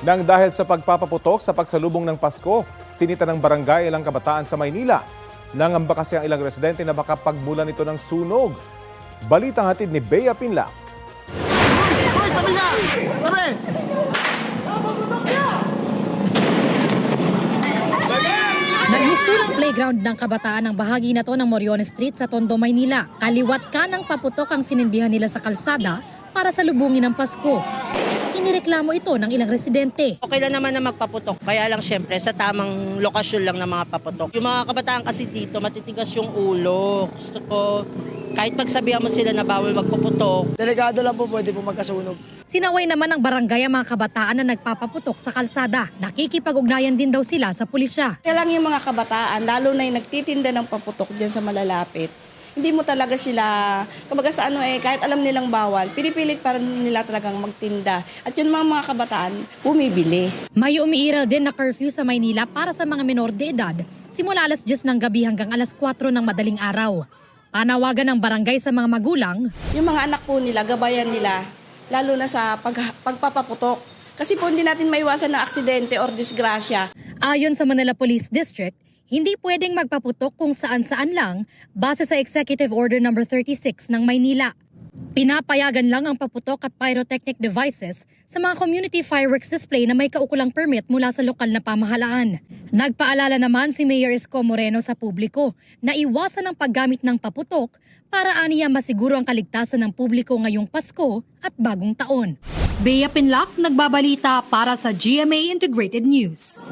Nang dahil sa pagpapaputok sa pagsalubong ng Pasko, sinita ng barangay ilang kabataan sa Maynila. Nangamba kasi ang ilang residente na baka pagmulan ito ng sunog. Balitang hatid ni Bea Pinlac. Nagmistulang playground ng kabataan ang bahagi na to ng Moriones Street sa Tondo, Maynila. Kaliwat kanang paputok ang sinindihan nila sa kalsada para salubungin ang Pasko. Inireklamo ito ng ilang residente. Okay lang naman na magpaputok, kaya lang syempre sa tamang lokasyon lang ng mga paputok. Yung mga kabataan kasi dito, matitigas yung ulo. Gusto ko, kahit pagsabihan mo sila na bawal magpaputok. Delikado lang po, pwede po magkasunog. Sinaway naman ng barangay ang mga kabataan na nagpapaputok sa kalsada. Nakikipag-ugnayan din daw sila sa pulisya. Kaya lang yung mga kabataan, lalo na yung nagtitinda ng paputok dyan sa malalapit, hindi mo talaga sila, kumbaga sa kahit alam nilang bawal, pinipilit para nila talagang magtinda. At yun mga kabataan, bumibili. May umiiral din na curfew sa Maynila para sa mga menor de edad, simula alas 10 ng gabi hanggang alas 4 ng madaling araw. Panawagan ng barangay sa mga magulang, Yung mga anak po nila, gabayan nila, lalo na sa pagpapaputok. Kasi po hindi natin maiwasan ng aksidente or disgrasya. ayon sa Manila Police District, hindi pwedeng magpaputok kung saan-saan lang base sa Executive Order No. 36 ng Maynila. Pinapayagan lang ang paputok at pyrotechnic devices sa mga community fireworks display na may kaukulang permit mula sa lokal na pamahalaan. Nagpaalala naman si Mayor Isko Moreno sa publiko na iwasan ang paggamit ng paputok para aniya masiguro ang kaligtasan ng publiko ngayong Pasko at Bagong Taon. Bea Pinlac, nagbabalita para sa GMA Integrated News.